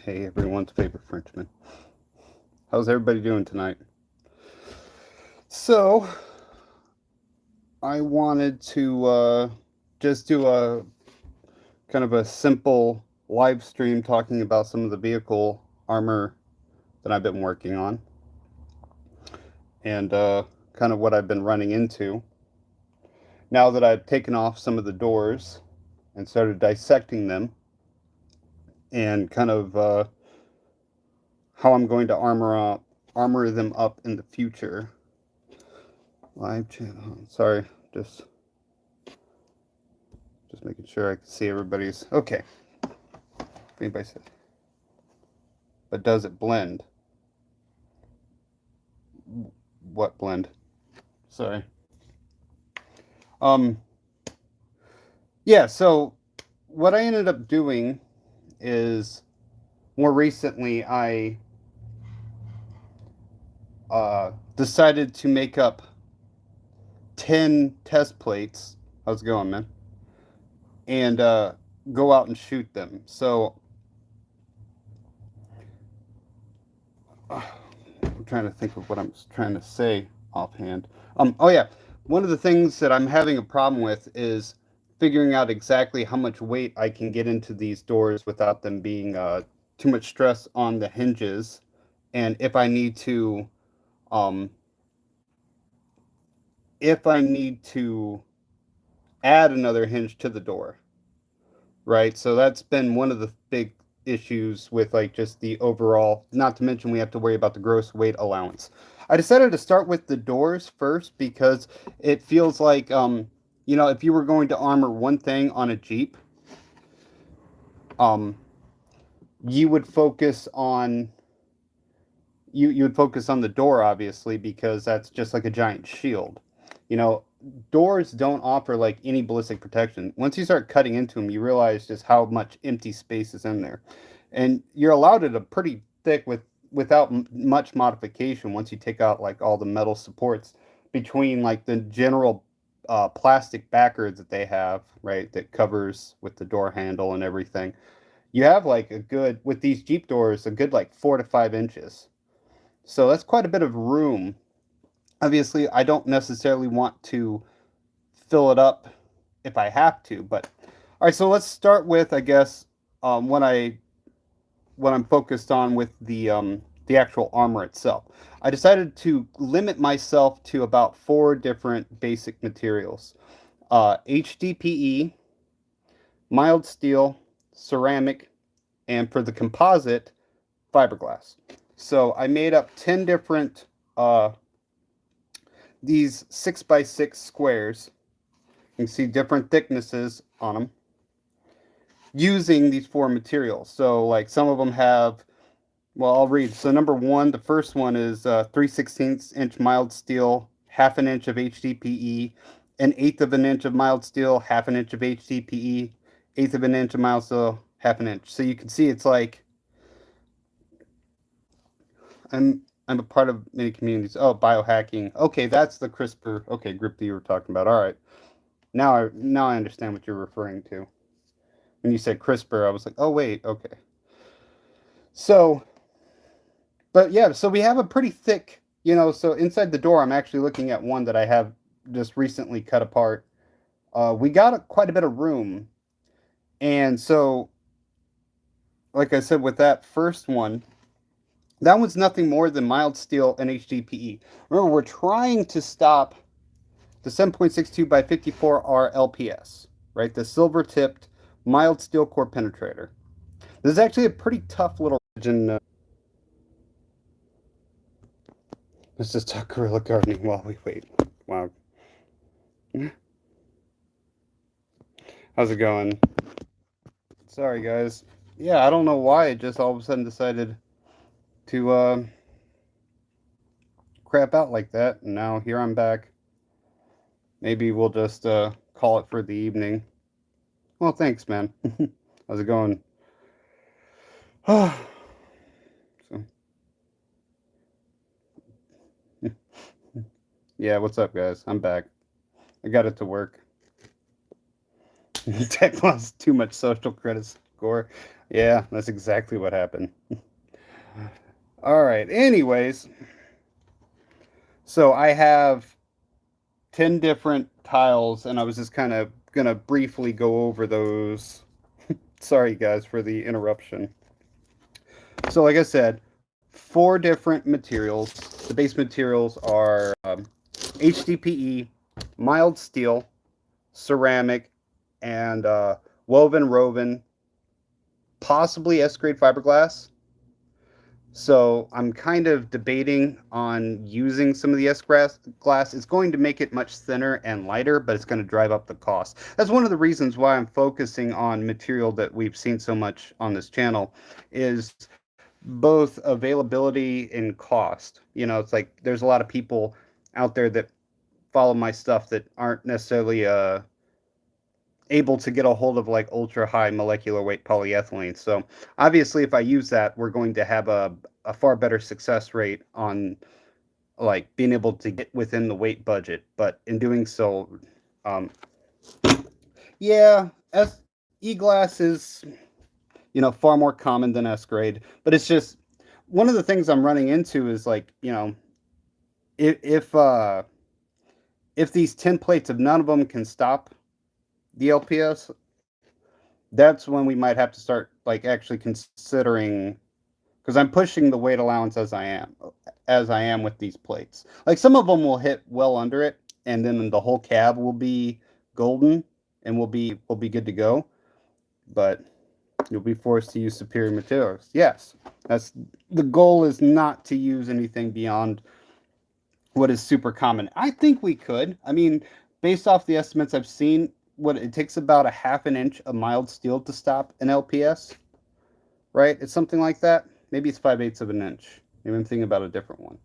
Hey, everyone's favorite Frenchman. How's everybody doing tonight? So, I wanted to just do a kind of a simple live stream talking about some of the vehicle armor that I've been working on and kind of what I've been running into. Now that I've taken off some of the doors and started dissecting them and kind of how I'm going to armor them up in the future. Live channel. Sorry, just making sure I can see everybody's. Okay. Anybody said. But does it blend? What blend? Sorry. Yeah, so what I ended up doing is more recently I decided to make up 10 test plates. How's it going, man? And go out and shoot them. So I'm trying to think of what I'm trying to say offhand. Oh yeah, one of the things that I'm having a problem with is figuring out exactly how much weight I can get into these doors without them being too much stress on the hinges, and um, if I need to add another hinge to the door, right? So that's been one of the big issues with like just the overall, not to mention we have to worry about the gross weight allowance. I decided to start with the doors first because it feels like if you were going to armor one thing on a Jeep, you would focus on you would focus on the door, obviously, because that's just like a giant shield. You know, doors don't offer like any ballistic protection. Once you start cutting into them, you realize just how much empty space is in there, and you're allowed it a pretty thick without much modification. Once you take out like all the metal supports between like the general plastic backers that they have, right, that covers with the door handle and everything, you have like a good, with these Jeep doors, a good like 4 to 5 inches. So that's quite a bit of room. Obviously, I don't necessarily want to fill it up if I have to, but all right. So let's start with, I guess, what I'm focused on with the actual armor itself. I decided to limit myself to about 4 different basic materials: HDPE, mild steel, ceramic, and for the composite, fiberglass. So I made up 10 different these 6x6 squares. You can see different thicknesses on them using these 4 materials. So like some of them have, well, I'll read. So number one, the first one is 3/16 inch mild steel, half an inch of HDPE, an eighth of an inch of mild steel, half an inch of HDPE, eighth of an inch of mild steel, half an inch. So you can see it's like I'm a part of many communities. Oh, biohacking. Okay, that's the CRISPR. Okay, group that you were talking about. All right, now I understand what you're referring to. When you said CRISPR, I was like, oh wait, okay. So, but yeah, so we have a pretty thick, So inside the door, I'm actually looking at one that I have just recently cut apart. We got quite a bit of room, and so, like I said, with that first one, that one's nothing more than mild steel and HDPE. Remember, we're trying to stop the 7.62 by 54R LPS, right? The silver tipped mild steel core penetrator. This is actually a pretty tough little engine. Let's just talk guerrilla gardening while we wait. Wow. How's it going? Sorry, guys. Yeah, I don't know why it just all of a sudden decided to crap out like that. And now here I'm back. Maybe we'll just call it for the evening. Well, thanks, man. How's it going? So, yeah, what's up, guys? I'm back. I got it to work. Tech lost too much social credits. Gore. Yeah, that's exactly what happened. All right. Anyways, so I have 10 different tiles, and I was just kind of gonna briefly go over those. Sorry, guys, for the interruption. So, like I said, four different materials. The base materials are HDPE, mild steel, ceramic, and woven, possibly S grade fiberglass. So I'm kind of debating on using some of the glass. It's going to make it much thinner and lighter, but it's going to drive up the cost. That's one of the reasons why I'm focusing on material that we've seen so much on this channel is both availability and cost. It's like there's a lot of people out there that follow my stuff that aren't necessarily able to get a hold of like ultra high molecular weight polyethylene. So obviously, if I use that, we're going to have a far better success rate on like being able to get within the weight budget. But in doing so, um, yeah, e-glass is far more common than S grade. But it's just one of the things I'm running into is like if if these 10 plates, if none of them can stop the LPS, that's when we might have to start like actually considering, because I'm pushing the weight allowance as I am with these plates. Like some of them will hit well under it, and then the whole cab will be golden, and we'll be good to go. But you'll be forced to use superior materials. Yes, that's the goal, is not to use anything beyond what is super common. I think we could. I mean, based off the estimates I've seen, what it takes about a half an inch of mild steel to stop an LPS, right? It's something like that. Maybe it's 5/8 of an inch. Maybe I'm thinking about a different one.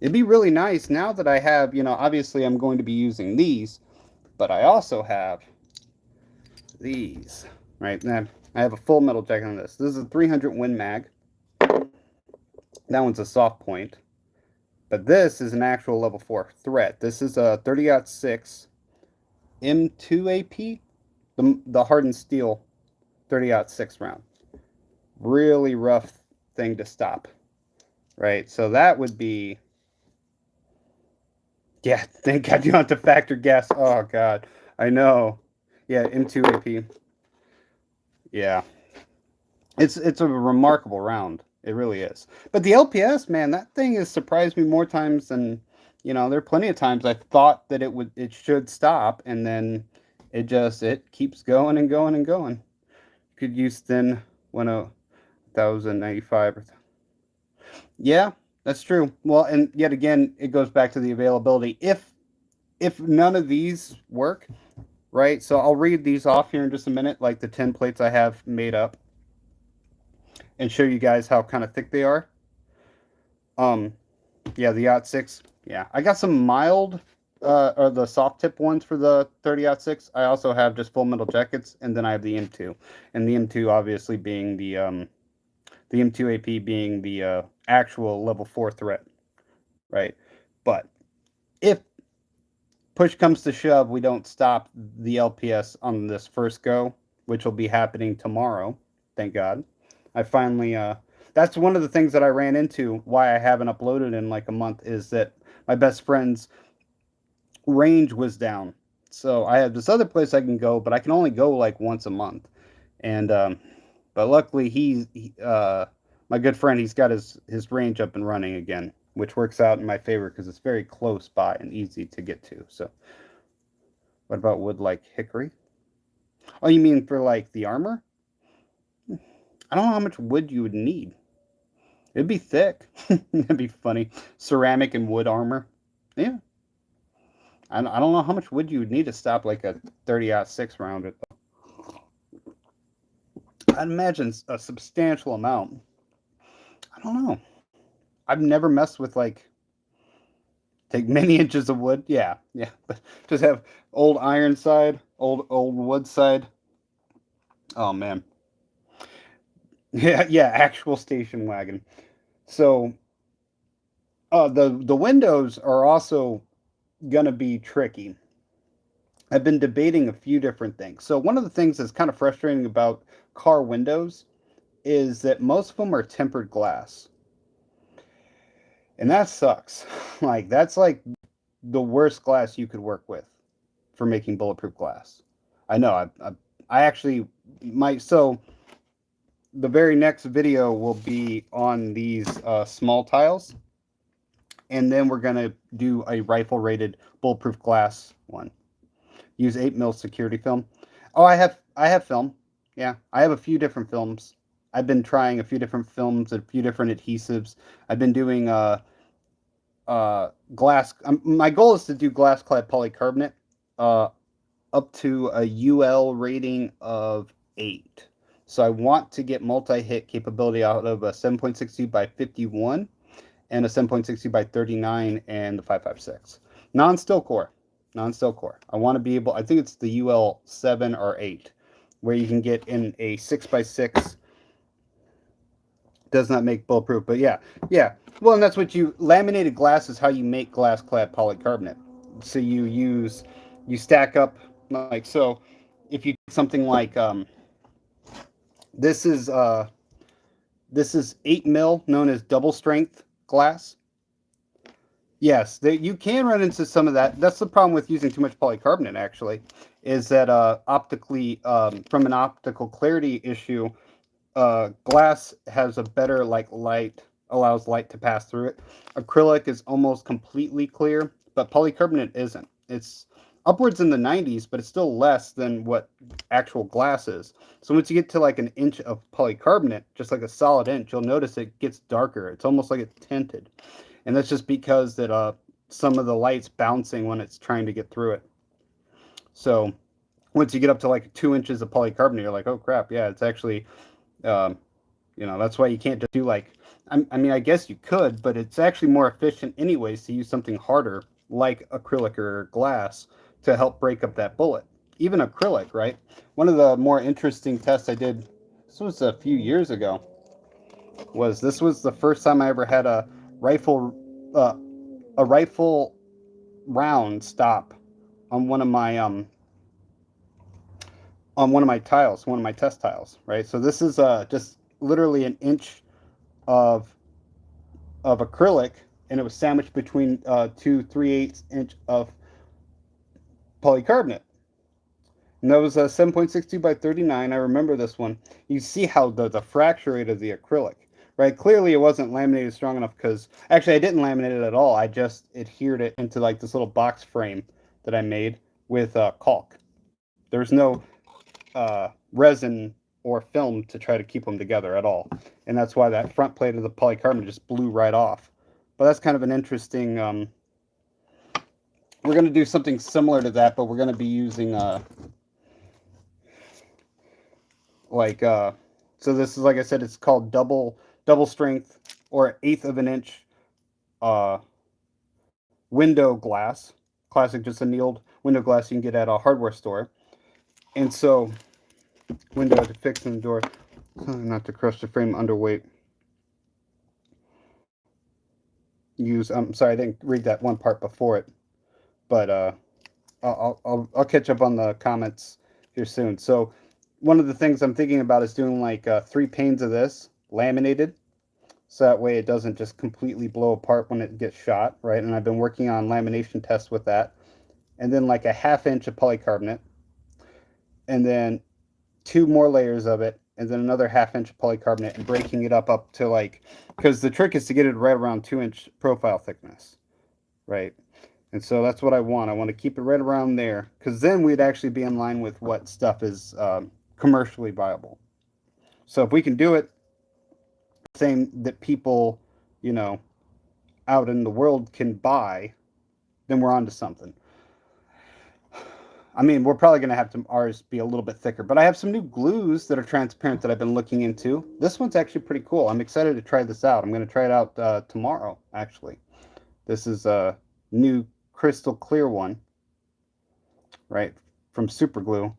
It'd be really nice now that I have, obviously I'm going to be using these, but I also have these, right? Now I have a full metal jacket on this. This is a 300 Win Mag. That one's a soft point. But this is an actual level 4 threat. This is a 30-06 M2AP, the hardened steel 30-06 round. Really rough thing to stop, right? So that would be, yeah, thank God you don't have to factor gas. Oh, God, I know. Yeah, M2AP. Yeah, it's a remarkable round. It really is. But the LPS, man, that thing has surprised me more times than, there are plenty of times I thought that it should stop, and then it keeps going and going and going. Could use thin 1095. Yeah, that's true. Well, and yet again, it goes back to the availability. If none of these work, right? So I'll read these off here in just a minute, like the 10 plates I have made up, and show you guys how kind of thick they are. Yeah, the Yacht 6. Yeah, I got some mild, or the soft tip ones for the 30-06. I also have just full metal jackets, and then I have the M2. And the M2 obviously being the M2AP being the actual level 4 threat, right? But if push comes to shove, we don't stop the LPS on this first go, which will be happening tomorrow. Thank God. I finally, that's one of the things that I ran into why I haven't uploaded in like a month, is that my best friend's range was down. So I have this other place I can go, but I can only go like once a month. And, but luckily my good friend, he's got his range up and running again, which works out in my favor because it's very close by and easy to get to. So what about wood like hickory? Oh, you mean for like the armor? I don't know how much wood you would need. It'd be thick. It'd be funny. Ceramic and wood armor. Yeah. I don't know how much wood you would need to stop like a 30-06 round. I'd imagine a substantial amount. I don't know. I've never messed with like take many inches of wood. Yeah, yeah. But just have old iron side, old wood side. Oh man. Yeah, yeah. Actual station wagon. So the windows are also gonna be tricky. I've been debating a few different things. So one of the things that's kind of frustrating about car windows is that most of them are tempered glass. And that sucks. Like that's like the worst glass you could work with for making bulletproof glass. I know. I actually might. So the very next video will be on these small tiles, and then we're gonna do a rifle rated bulletproof glass one. Use 8 mil security film. Oh, I have film. Yeah, I have a few different films. I've been trying a few different films, a few different adhesives. I've been doing glass. My goal is to do glass clad polycarbonate uh, up to a UL rating of 8. So I want to get multi-hit capability out of a 7.62 by 51 and a 7.62 by 39 and the 5.56. Non-still core. Non-still core. I want to be able, I think it's the UL 7 or 8, where you can get in a 6x6. Does not make bulletproof, but yeah. Yeah. Well, and that's what laminated glass is how you make glass clad polycarbonate. So you stack up like so. If you take something like this is uh, this is 8 mil, known as double strength glass. Yes, you can run into some of that. That's the problem with using too much polycarbonate. Actually, is that optically from an optical clarity issue, glass has a better like light, allows light to pass through it. Acrylic is almost completely clear, but polycarbonate isn't. It's upwards in the 90s, but it's still less than what actual glass is. So once you get to like an inch of polycarbonate, just like a solid inch, you'll notice it gets darker. It's almost like it's tinted, and that's just because that some of the light's bouncing when it's trying to get through it. So once you get up to like 2 inches of polycarbonate, you're like, oh crap, yeah, it's actually um, that's why you can't just do like, I mean, I guess you could, but it's actually more efficient anyways to use something harder like acrylic or glass to help break up that bullet. Even acrylic, right? One of the more interesting tests I did, this was a few years ago, was this was the first time I ever had rifle, uh, a rifle round stop on one of my tiles, one of my test tiles, right? So this is just literally an inch of acrylic, and it was sandwiched between 2 3/8 inch of polycarbonate. And that was a 7.62 by 39. I remember this one. You see how the fracture rate of the acrylic, right? Clearly, it wasn't laminated strong enough because actually I didn't laminate it at all. I just adhered it into like this little box frame that I made with caulk. There's no resin or film to try to keep them together at all. And that's why that front plate of the polycarbonate just blew right off. But that's kind of an interesting. We're going to do something similar to that, but we're going to be using like so this is like I said, it's called double strength or eighth of an inch uh, window glass. Classic, just annealed window glass you can get at a hardware store. And so window to fix in the door, not to crush the frame underweight. I'm sorry, I didn't read that one part before it, but I'll catch up on the comments here soon. So one of the things I'm thinking about is doing like 3 panes of this laminated, so that way it doesn't just completely blow apart when it gets shot, right? And I've been working on lamination tests with that, and then like a 1/2 inch of polycarbonate, and then 2 more layers of it, and then another 1/2 inch of polycarbonate, and breaking it up to like, because the trick is to get it right around 2 inch profile thickness, right? And so that's what I want. I want to keep it right around there, because then we'd actually be in line with what stuff is commercially viable. So if we can do it, same that people, you know, out in the world can buy, then we're onto something. I mean, we're probably going to have to ours be a little bit thicker, but I have some new glues that are transparent that I've been looking into. This one's actually pretty cool. I'm excited to try this out. I'm going to try it out tomorrow, actually. This is a new crystal clear one, right, from Super Glue.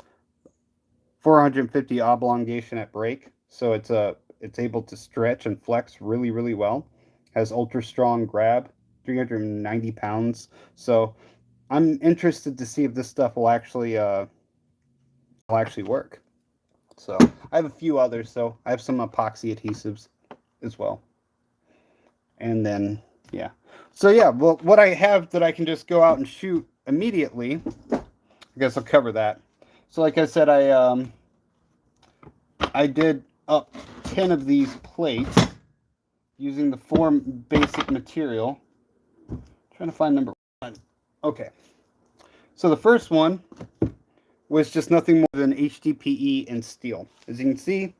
450 oblongation at break, so it's able to stretch and flex really, really well. Has ultra strong grab, 390 pounds. So I'm interested to see if this stuff will actually work. So I have a few others. So I have some epoxy adhesives as well, and then yeah. So yeah, well, what I have that I can just go out and shoot immediately. I guess I'll cover that. So like I said, I did up 10 of these plates using the 4 basic material. I'm trying to find number 1. Okay. So the first one was just nothing more than HDPE and steel. As you can see,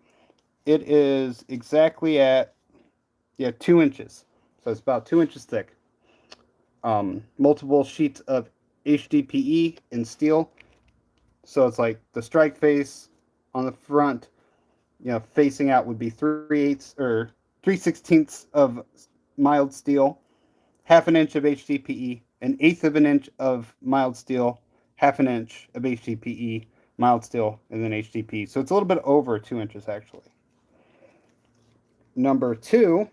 it is exactly at 2 inches. So it's about 2 inches thick. Multiple sheets of HDPE and steel. So it's like the strike face on the front, facing out would be 3/8 or 3/16 of mild steel, half an inch of HDPE, an eighth of an inch of mild steel, half an inch of HDPE, mild steel, and then HDPE. So it's a little bit over 2 inches actually. Number 2,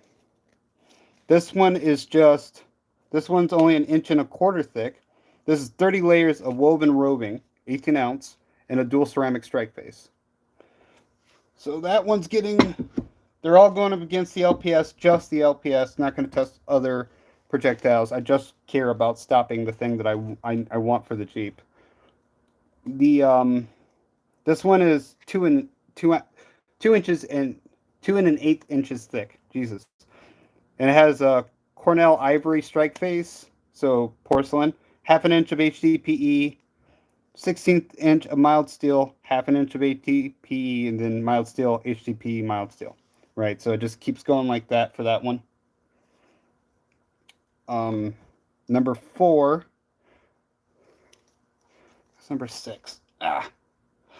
this one's only 1.25 inches thick. This is 30 layers of woven roving, 18 ounce, and a dual ceramic strike face. So that one's they're all going up against the LPS, just the LPS, not going to test other projectiles. I just care about stopping the thing that I want for the Jeep. This one is 2 inches and 2 1/8 inches thick. Jesus. And it has a Cornell ivory strike face, so porcelain, half an inch of HDPE, 16th inch of mild steel, half an inch of HDPE, and then mild steel, HDPE, mild steel. Right, so it just keeps going like that for that one. Number 4. That's number 6. But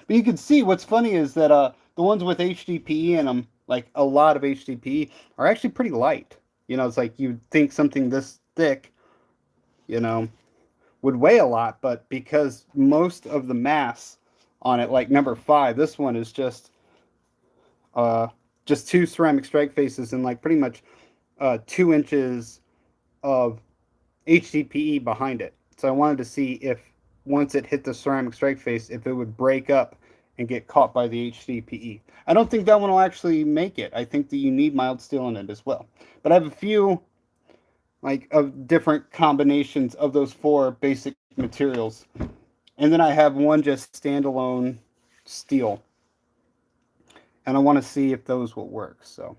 you can see what's funny is that the ones with HDPE in them, like a lot of HDPE, are actually pretty light. It's like you'd think something this thick, would weigh a lot, but because most of the mass on it, like number 5, this one is just 2 ceramic strike faces and like pretty much 2 inches of HDPE behind it. So I wanted to see if once it hit the ceramic strike face, if it would break up and get caught by the HDPE. I don't think that one will actually make it. I think that you need mild steel in it as well. But I have a few of different combinations of those 4 basic materials. And then I have one just standalone steel. And I want to see if those will work. So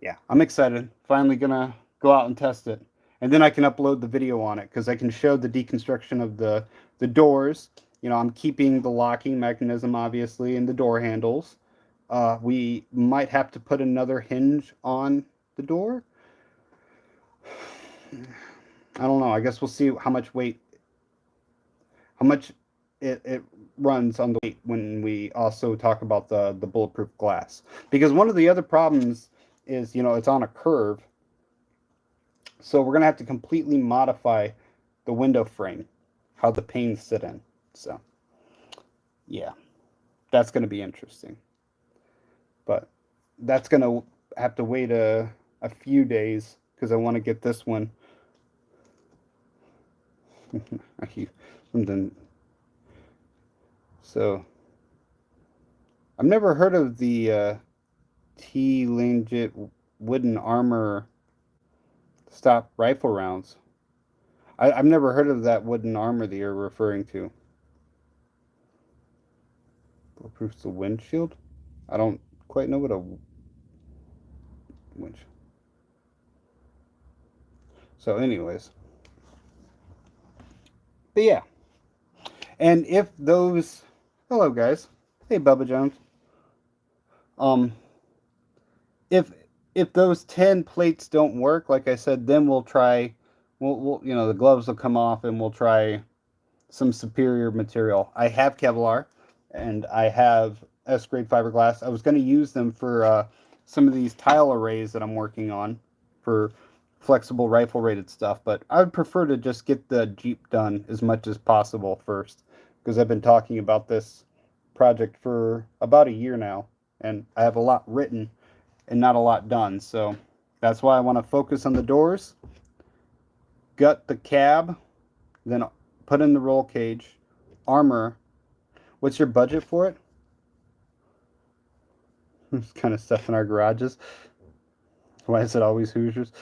yeah, I'm excited. Finally gonna go out and test it. And then I can upload the video on it because I can show the deconstruction of the doors. I'm keeping the locking mechanism, obviously, and the door handles. We might have to put another hinge on the door. I don't know. I guess we'll see how much it runs on the weight when we also talk about the bulletproof glass. Because one of the other problems is, it's on a curve. So we're going to have to completely modify the window frame, how the panes sit in. So, yeah, that's going to be interesting. But that's going to have to wait a few days because I want to get this one. Something. So, I've never heard of the T-Langit wooden armor stop rifle rounds. I've never heard of that wooden armor that you're referring to. Bulletproof's the windshield? I don't quite know what a windshield. So anyways. But yeah. And if those... Hello, guys. Hey, Bubba Jones. If those 10 plates don't work, like I said, then we'll try... We'll the gloves will come off and we'll try some superior material. I have Kevlar and I have S-grade fiberglass. I was going to use them for some of these tile arrays that I'm working on for flexible rifle rated stuff, but I would prefer to just get the Jeep done as much as possible first because I've been talking about this project for about a year now and I have a lot written and not a lot done. So that's why I want to focus on the doors, gut the cab, then put in the roll cage, armor. What's your budget for it? This kind of stuff in our garages. Why is it always Hoosiers?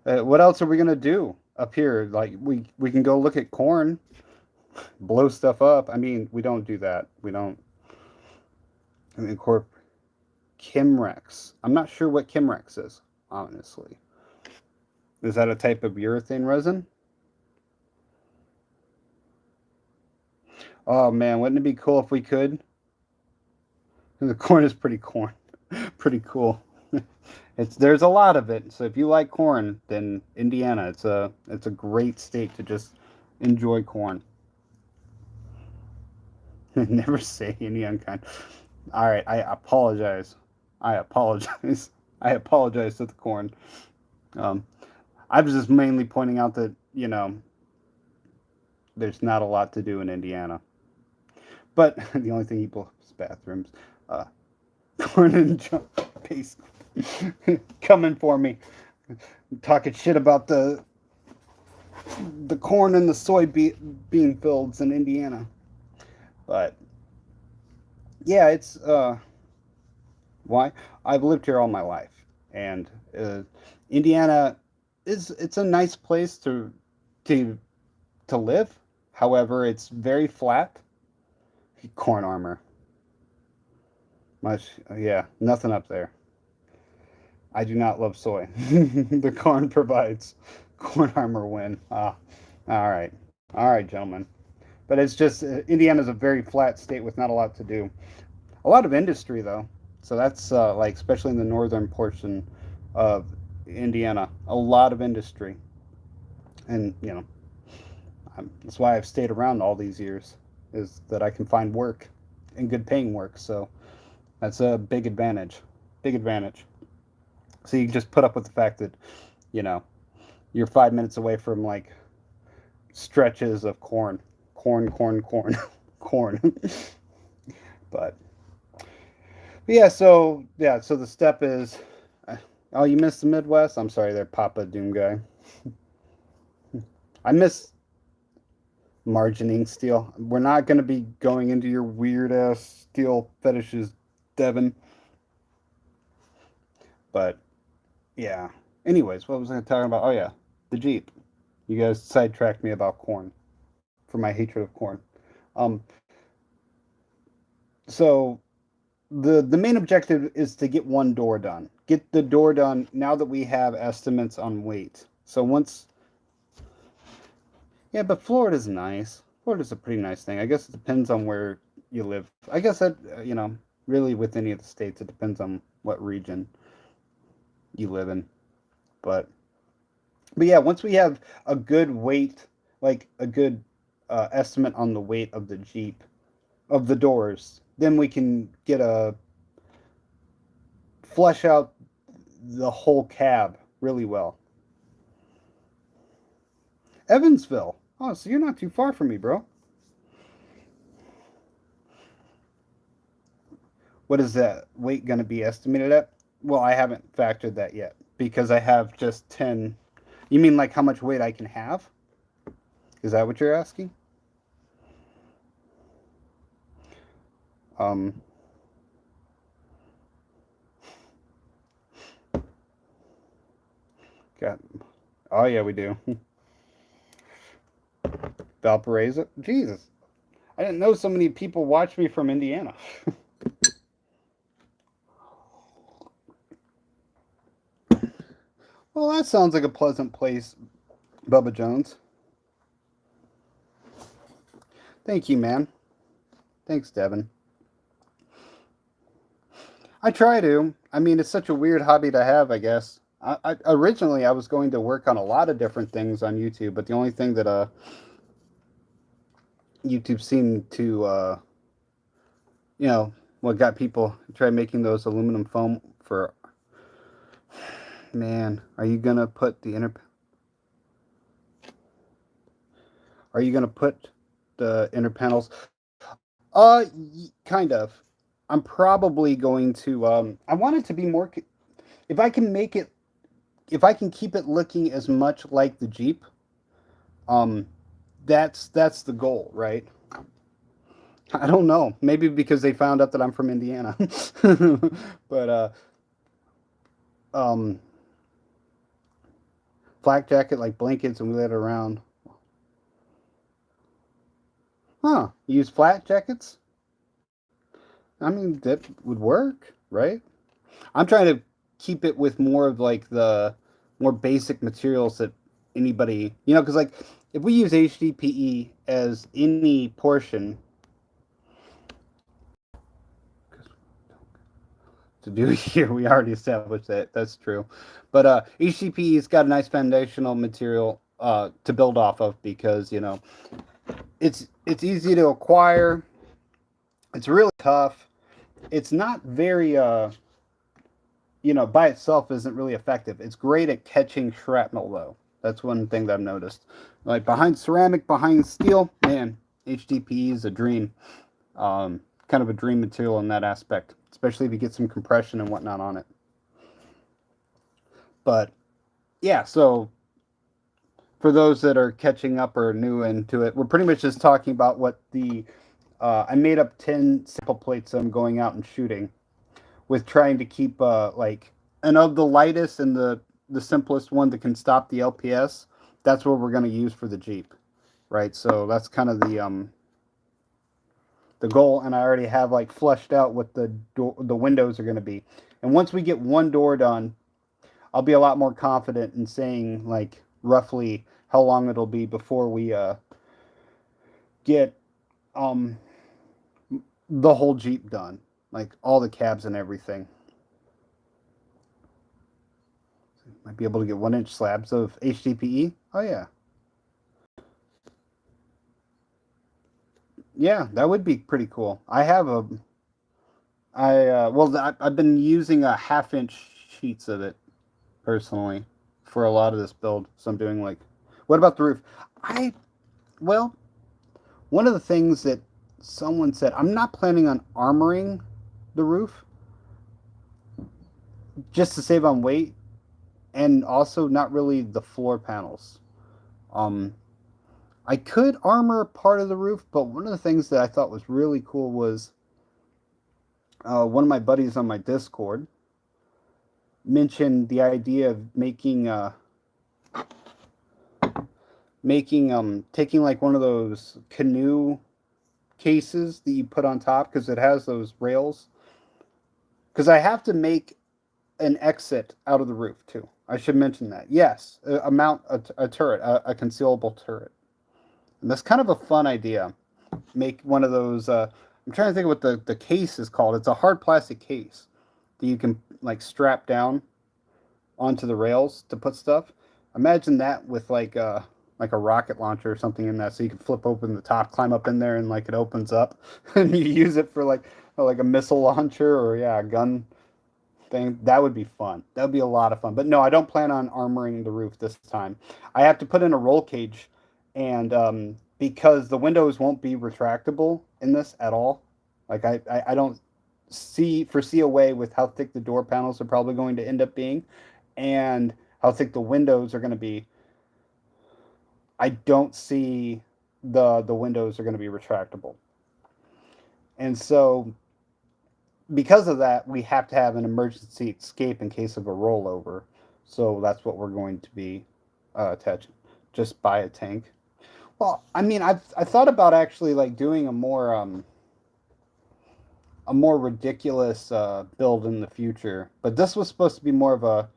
What else are we gonna do up here? Like we can go look at corn, blow stuff up. I mean, we don't do that. We don't incorporate Kimrex. I'm not sure what Kimrex is, honestly. Is that a type of urethane resin? Oh man, wouldn't it be cool if we could? The corn is pretty pretty cool. There's a lot of it. So if you like corn, then Indiana, it's a great state to just enjoy corn. Never say any unkind. All right, I apologize. I apologize. I apologize to the corn. I was just mainly pointing out that, there's not a lot to do in Indiana. But the only thing he blows is bathrooms. Corn and paste coming for me. Talking shit about the corn and the soybean fields in Indiana. But yeah, it's why I've lived here all my life, and Indiana it's a nice place to live. However, it's very flat. Corn armor. Yeah, nothing up there. I do not love soy. The corn provides. Corn armor win. All right. All right, gentlemen. But it's just, Indiana's a very flat state with not a lot to do. A lot of industry, though. So that's, like, especially in the northern portion of Indiana, a lot of industry. And, that's why I've stayed around all these years, is that I can find work and good paying work. So that's a big advantage. Big advantage. So you just put up with the fact that, you're 5 minutes away from, like, stretches of corn. Corn. But yeah, so the step is, oh, you missed the Midwest? I'm sorry there, Papa Doom guy. I miss margining steel. We're not going to be going into your weird ass steel fetishes, Devin. But yeah. Anyways, what was I talking about? Oh yeah, the Jeep. You guys sidetracked me about corn, for my hatred of corn. So the main objective is to get one door done. Get the door done now that we have estimates on weight. So once, yeah, but Florida's nice. Florida's a pretty nice thing. I guess it depends on where you live. I guess that, really with any of the states, it depends on what region you live in. But yeah, once we have a good weight, like a good estimate on the weight of the Jeep, of the doors, then we can get flesh out the whole cab really well. Evansville. Oh, so you're not too far from me, bro. What is that weight going to be estimated at? Well, I haven't factored that yet because I have just 10. You mean like how much weight I can have? Is that what you're asking? Got. Oh yeah, we do. Valparaiso. Jesus, I didn't know so many people watch me from Indiana. Well, that sounds like a pleasant place, Bubba Jones. Thank you, man. Thanks, Devin. I try to. I mean, it's such a weird hobby to have, I guess. Originally, I was going to work on a lot of different things on YouTube, but the only thing that YouTube seemed to, what got people to try making those aluminum foam for. Man, are you gonna put the Are you gonna put the inner panels? Kind of. I'm probably going to. I want it to be more. If I can make it, if I can keep it looking as much like the Jeep, that's the goal, right? I don't know. Maybe because they found out that I'm from Indiana. But um flak jacket like blankets and we let it around. Huh. You use flat jackets? I mean, that would work, right? I'm trying to keep it with more of like the more basic materials that anybody, because like if we use HDPE as any portion to do here, we already established that. That's true. But HDPE's got a nice foundational material to build off of because, it's easy to acquire. It's really tough. It's not very by itself isn't really effective. It's great at catching shrapnel though. That's one thing that I've noticed. Like behind ceramic, behind steel, man, HDPE is a dream. Kind of a dream material in that aspect, especially if you get some compression and whatnot on it. But yeah, so for those that are catching up or new into it, we're pretty much just talking about what the I made up 10 sample plates I'm going out and shooting with trying to keep like and of the lightest and the simplest one that can stop the LPS. That's what we're going to use for the Jeep, right? So that's kind of the goal, and I already have like fleshed out what the windows are going to be. And once we get one door done, I'll be a lot more confident in saying like roughly how long it'll be before we get um the whole Jeep done, like all the cabs and everything. Might be able to get 1 inch slabs of HDPE. Oh yeah, yeah, that would be pretty cool. I've been using a 1/2 inch sheets of it personally for a lot of this build. So I'm doing like, what about the roof? I well, one of the things that someone said, I'm not planning on armoring the roof just to save on weight, and also not really the floor panels. Um, I could armor part of the roof, but one of the things that I thought was really cool was one of my buddies on my Discord mentioned the idea of making taking like one of those canoe cases that you put on top because it has those rails. Because I have to make an exit out of the roof too. I should mention that. Yes, a turret, a concealable turret. And that's kind of a fun idea. Make one of those. I'm trying to think of what the case is called. It's a hard plastic case that you can like strap down onto the rails to put stuff. Imagine that with like a rocket launcher or something in that, so you can flip open the top, climb up in there, and like it opens up, and you use it for like a missile launcher or yeah, a gun thing. That would be fun. That would be a lot of fun. But no, I don't plan on armoring the roof this time. I have to put in a roll cage, and because the windows won't be retractable in this at all. Like I don't foresee a way with how thick the door panels are probably going to end up being, and how thick the windows are going to be. I don't see the windows are going to be retractable, and so because of that, we have to have an emergency escape in case of a rollover. So that's what we're going to be attaching. Just buy a tank. Well, I mean, I thought about actually like doing a more ridiculous build in the future, but this was supposed to be more of a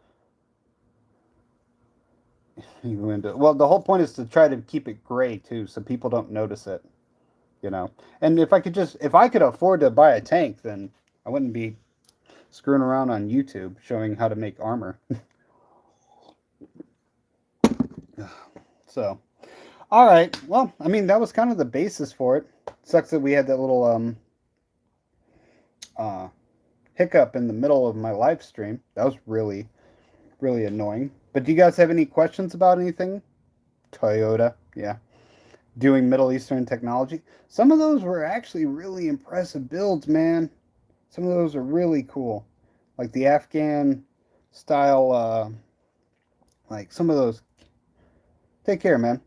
well, the whole point is to try to keep it gray too, so people don't notice it. And if I could afford to buy a tank, then I wouldn't be screwing around on YouTube showing how to make armor. So, all right. Well, I mean, that was kind of the basis for it. Sucks that we had that little uh, hiccup in the middle of my live stream. That was really, really annoying. But do you guys have any questions about anything? Toyota, yeah. Doing Middle Eastern technology. Some of those were actually really impressive builds, man. Some of those are really cool. Like the Afghan style, like some of those. Take care, man.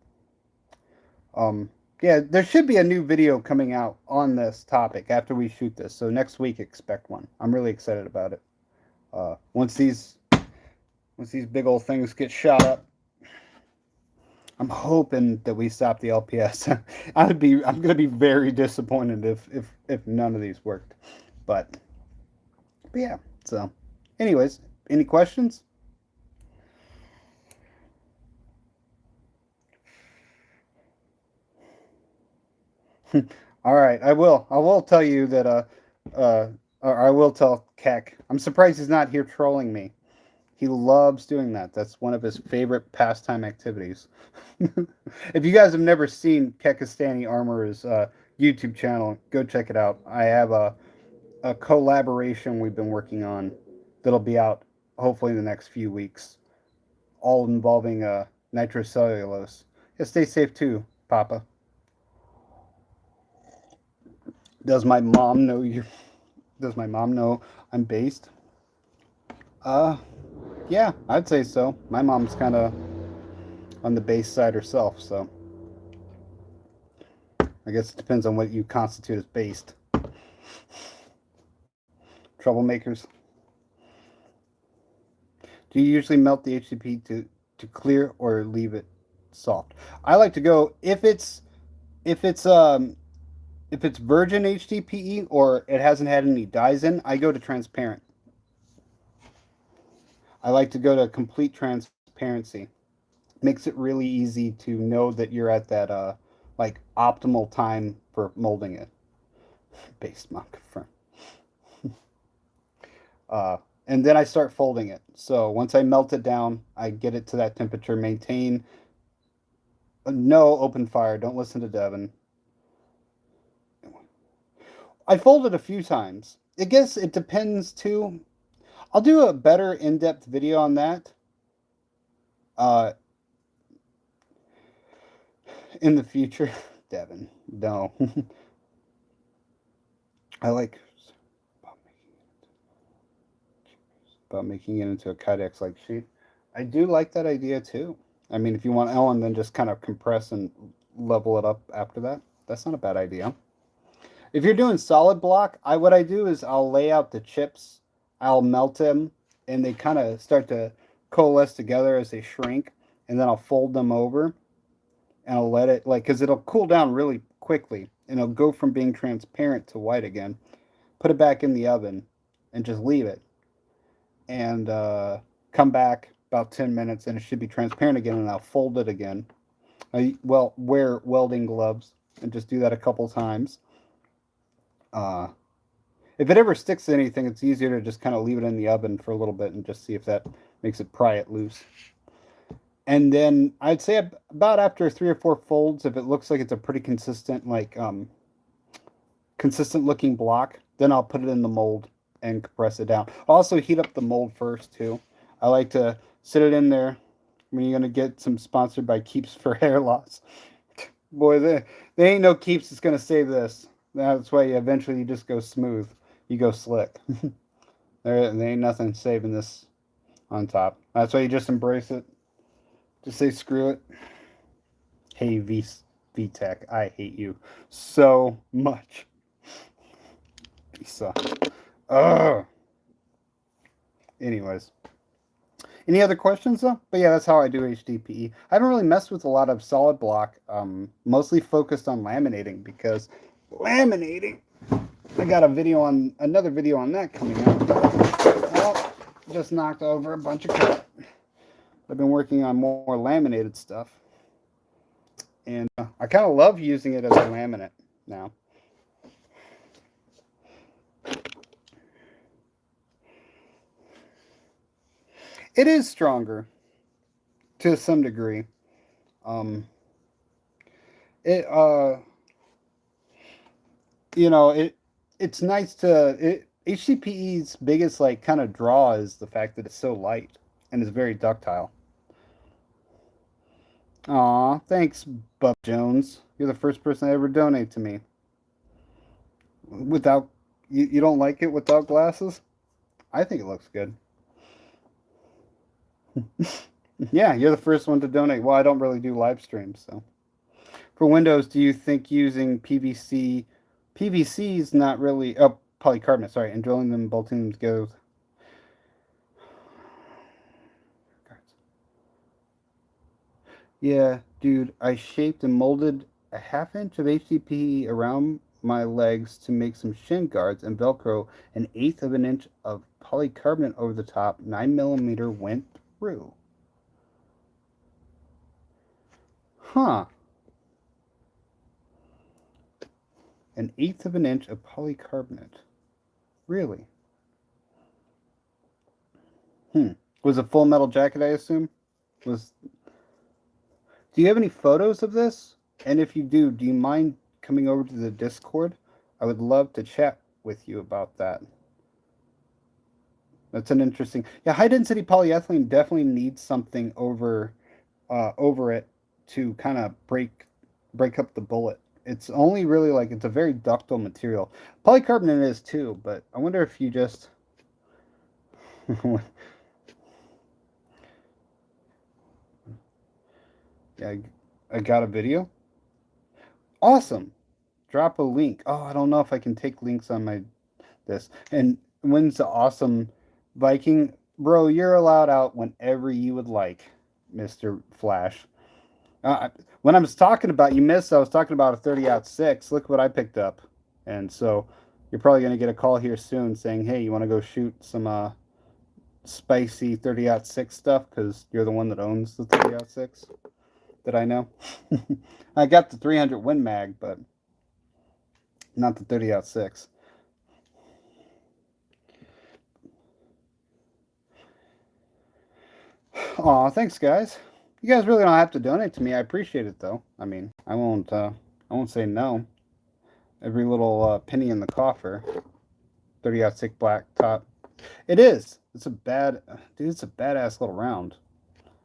Yeah, there should be a new video coming out on this topic after we shoot this. So next week, expect one. I'm really excited about it. Once these big old things get shot up, I'm hoping that we stop the LPS. I'm gonna be very disappointed if none of these worked. But yeah. So, anyways, any questions? All right, I will. I will tell you that. Or I will tell Keck. I'm surprised he's not here trolling me. He loves doing that. That's one of his favorite pastime activities. If you guys have never seen Kekistani Armor's YouTube channel, go check it out. I have a collaboration we've been working on that'll be out hopefully in the next few weeks, all involving nitrocellulose. Yeah, stay safe too, Papa. Does my mom know you? Does my mom know I'm based? Uh, yeah, I'd say so. My mom's kind of on the base side herself, so I guess it depends on what you constitute as based. Troublemakers. Do you usually melt the HDPE to clear or leave it soft? I like to go if it's if it's virgin HDPE or it hasn't had any dyes in, I go to transparent. I like to go to complete transparency. Makes it really easy to know that you're at that like optimal time for molding it. Based mock confirm. And then I start folding it. So once I melt it down, I get it to that temperature. Maintain no open fire. Don't listen to Devin. I fold it a few times. I guess it depends too. I'll do a better in-depth video on that in the future. Devin, no. I like about making it into a Kydex like sheet. I do like that idea too. I mean, if you want Ellen, then just kind of compress and level it up after that. That's not a bad idea. If you're doing solid block, what I do is I'll lay out the chips, I'll melt them, and they kind of start to coalesce together as they shrink, and then I'll fold them over, and I'll let it because it'll cool down really quickly, and it'll go from being transparent to white again. Put it back in the oven, and just leave it, and come back about 10 minutes, and it should be transparent again, and I'll fold it again. Wear welding gloves, and just do that a couple times. If it ever sticks to anything, it's easier to just kind of leave it in the oven for a little bit and just see if that makes it pry it loose. And then I'd say about after 3 or 4 folds, if it looks like it's a pretty consistent, consistent looking block, then I'll put it in the mold and compress it down. I'll also heat up the mold first too. I like to sit it in there. When you're gonna get some sponsored by Keeps for hair loss. Boy, there ain't no Keeps that's gonna save this. That's why eventually you just go smooth. You go slick. there ain't nothing saving this on top. That's why you just embrace it. Just say screw it. Hey VTech, I hate you so much. You suck. Ugh. Anyways. Any other questions though? But yeah, that's how I do HDPE. I don't really mess with a lot of solid block. Mostly focused on laminating because laminating. I got another video on that coming up. Oh, just knocked over a bunch of crap. I've been working on more laminated stuff, and I kind of love using it as a laminate now. It is stronger to some degree. It it's nice to HDPE's biggest kind of draw is the fact that it's so light and it's very ductile. Aw, thanks, Bub Jones. You're the first person to ever donate to me. Without you don't like it without glasses? I think it looks good. Yeah, you're the first one to donate. Well, I don't really do live streams, so For windows, do you think using PVC? PVC is not really polycarbonate. Sorry, and drilling them, bolting them together. Yeah, dude, I shaped and molded a half inch of HDPE around my legs to make some shin guards and Velcro an eighth of an inch of polycarbonate over the top. 9mm went through. Huh. An eighth of an inch of polycarbonate. Really? Was a full metal jacket, I assume? Was Do you have any photos of this? And if you do you mind coming over to the Discord? I would love to chat with you about that. That's an interesting. Yeah, high density polyethylene definitely needs something over it to kind of break up the bullet. It's only really like it's a very ductile material. Polycarbonate is too, but I wonder if you just yeah, I got a video. Awesome. Drop a link. Oh, I don't know if I can take links on my this. And when's the awesome Viking? Bro, you're allowed out whenever you would like, Mr. Flash. When I was talking about, you missed, I was talking about a 30-06. Look what I picked up. And so you're probably going to get a call here soon saying, hey, you want to go shoot some spicy 30-06 stuff? Because you're the one that owns the 30-06 that I know. I got the 300 Win Mag, but not the 30-06. Aw, thanks, guys. You guys really don't have to donate to me. I appreciate it, though. I mean, I won't say no. Every little penny in the coffer. 30-06 black top. It is. It's a badass little round.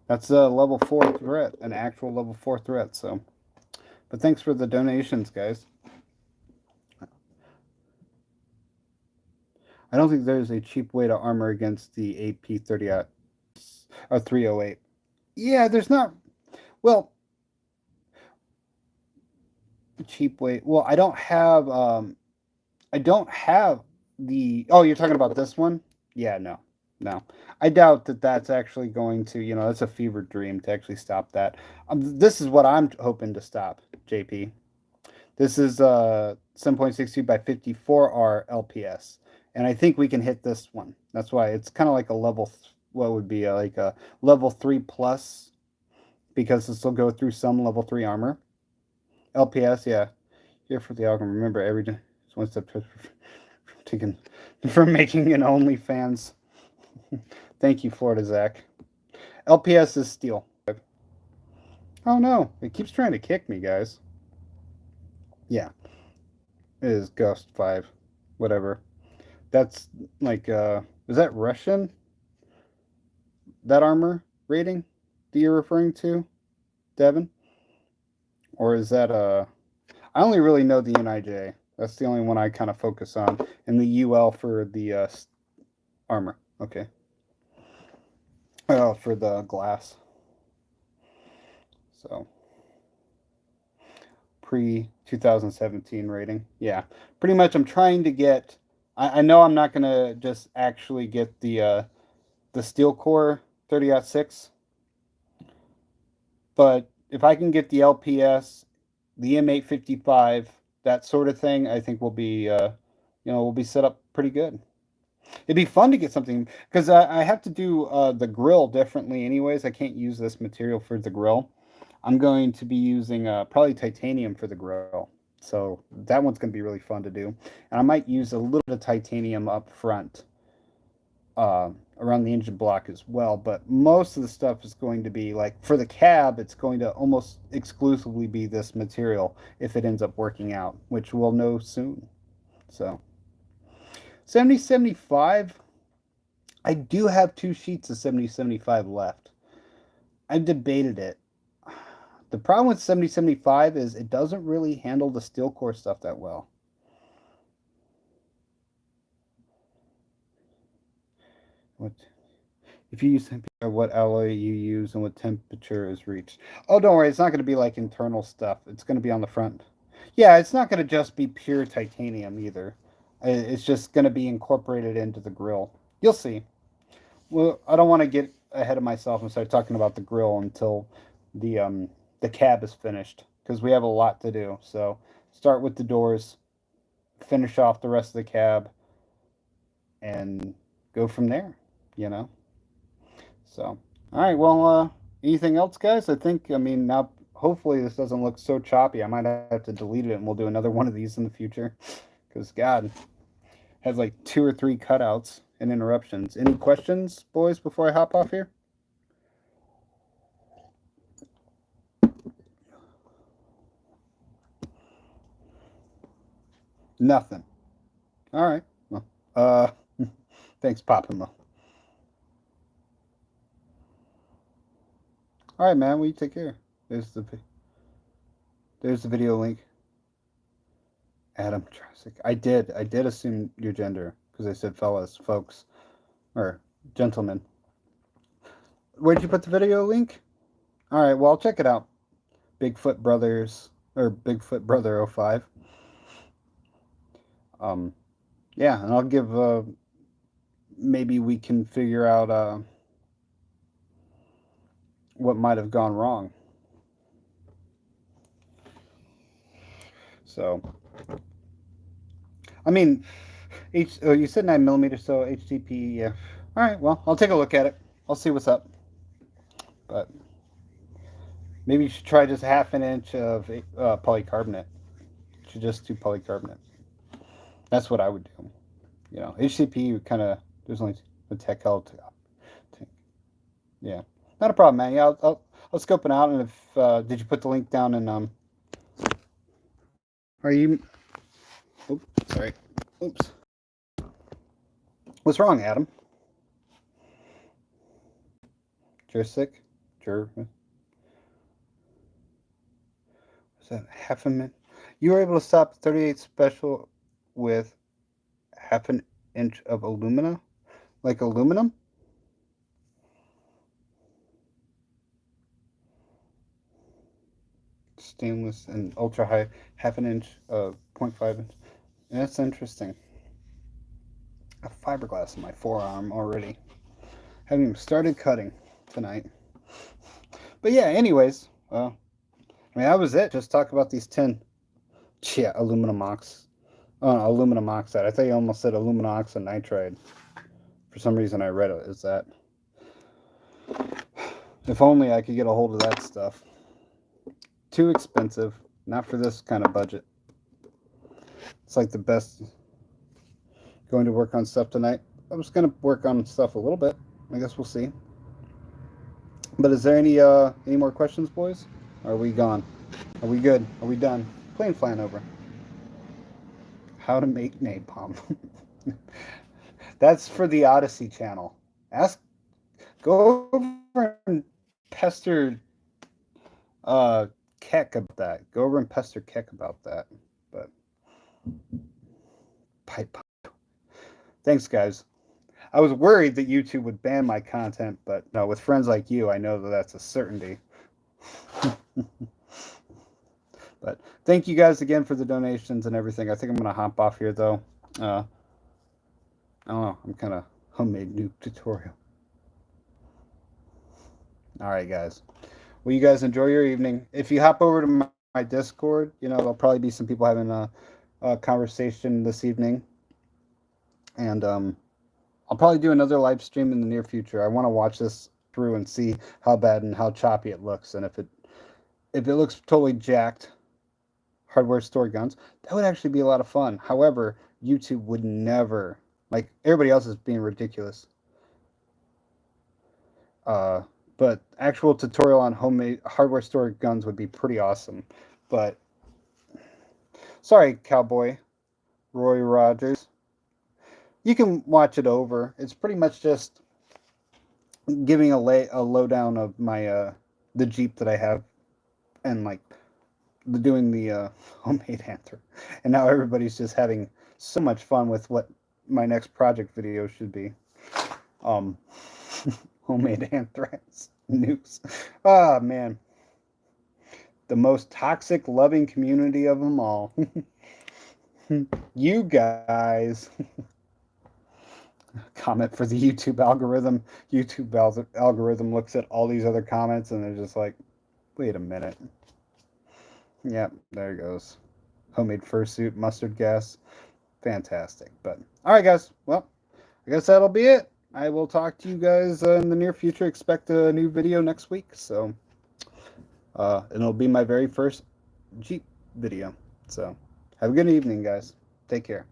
That's a level 4 threat, an actual level 4 threat. So, but thanks for the donations, guys. I don't think there's a cheap way to armor against the AP 308. Yeah, there's not. Well, cheap way. Well, I don't have. I don't have the. Oh, you're talking about this one? Yeah, no. I doubt that that's actually going to. That's a fever dream to actually stop that. This is what I'm hoping to stop, JP. This is 7.62 by 54R LPS, and I think we can hit this one. That's why it's kind of like a level. What would be like a level 3 plus, because this will go through some level 3 armor. LPS, yeah. Here for the algorithm. Remember, every day it's one step taken from making an OnlyFans. Thank you, Florida Zach. LPS is steel. Oh no, it keeps trying to kick me, guys. Yeah, it is Ghost 5, whatever. That's like, is that Russian? That armor rating that you're referring to, Devin? Or is that I only really know the NIJ. That's the only one I kind of focus on, and the UL for the armor. Okay. For the glass. So pre-2017 rating. Yeah, pretty much. I'm trying to get. I know I'm not gonna just actually get the steel core 30-06, but if I can get the LPS, the M855, that sort of thing, I think we'll be we'll be set up pretty good. It'd be fun to get something, because I have to do the grill differently anyways. I can't use this material for the grill. I'm going to be using probably titanium for the grill. So that one's going to be really fun to do. And I might use a little bit of titanium up front around the engine block as well. But most of the stuff is going to be, like, for the cab, it's going to almost exclusively be this material if it ends up working out, which we'll know soon. So 70-75, I do have 2 sheets of 70-75 left. I've debated it. The problem with 70-75 is it doesn't really handle the steel core stuff that well. What? If you use what alloy you use and what temperature is reached. Oh, don't worry. It's not going to be like internal stuff. It's going to be on the front. Yeah, it's not going to just be pure titanium either. It's just going to be incorporated into the grill. You'll see. Well, I don't want to get ahead of myself and start talking about the grill until the cab is finished because we have a lot to do. So start with the doors, finish off the rest of the cab, and go from there. You know. So all right. Well, anything else, guys? I mean, now hopefully this doesn't look so choppy. I might have to delete it, and we'll do another one of these in the future. Because God, has like 2 or 3 cutouts and interruptions. Any questions, boys, before I hop off here? Nothing. All right. Well, thanks, Papa Mo. All right, man. Well, you take care. There's the video link. Adam Jurassic. I did assume your gender because I said fellas, folks, or gentlemen. Where'd you put the video link? All right. Well, I'll check it out. Bigfoot Brothers or Bigfoot Brother 05. Yeah, and I'll give. Maybe we can figure out what might have gone wrong. So, I mean, you said 9mm, so HDPE. Yeah. All right. Well, I'll take a look at it. I'll see what's up. But maybe you should try just half an inch of polycarbonate. You should just do polycarbonate. That's what I would do. You know, HDPE kind of. There's only a tech held. Yeah, not a problem, man. Yeah, I'll scope it out. And if did you put the link down in Are you? Oops, sorry. Oops. What's wrong, Adam? You're sick. You're. Was that half a minute? You were able to stop the 38 special with half an inch of alumina, like aluminum. Stainless and ultra high, half an inch, 0.5 inch. That's interesting. A fiberglass in my forearm already. Haven't even started cutting tonight. But yeah, anyways, I mean, that was it. Just talk about these 10. Yeah, aluminum ox. Oh, aluminum oxide. I thought you almost said aluminum oxide nitride. For some reason, I read it as that. If only I could get a hold of that stuff. Too expensive. Not for this kind of budget. It's like the best. Going to work on stuff tonight. I was going to work on stuff a little bit. I guess we'll see. But is there any more questions, boys? Or are we gone? Are we good? Are we done? Plane flying over. How to make napalm. That's for the Odyssey channel. Go over and pester Keck about that. Go over and pester Keck about that. But pipe. Thanks, guys. I was worried that YouTube would ban my content, but no, with friends like you, I know that that's a certainty. But thank you guys again for the donations and everything. I think I'm going to hop off here, though. I don't know. I'm kind of homemade nuke tutorial. All right, guys. Well, you guys enjoy your evening. If you hop over to my Discord, there'll probably be some people having a conversation this evening. And I'll probably do another live stream in the near future. I want to watch this through and see how bad and how choppy it looks. And if it looks totally jacked, hardware store guns, that would actually be a lot of fun. However, YouTube would never, like everybody else is being ridiculous. But actual tutorial on homemade hardware store guns would be pretty awesome. But sorry, Cowboy Roy Rogers. You can watch it over. It's pretty much just giving a lowdown of my the Jeep that I have, and like doing the homemade answer. And now everybody's just having so much fun with what my next project video should be. Homemade anthrax nukes. Ah, man. The most toxic, loving community of them all. You guys. Comment for the YouTube algorithm. Algorithm looks at all these other comments and they're just like, wait a minute. Yep, there it goes. Homemade fursuit, mustard gas. Fantastic. But, all right, guys. Well, I guess that'll be it. I will talk to you guys in the near future. Expect a new video next week. So, and it'll be my very first Jeep video. So, have a good evening, guys. Take care.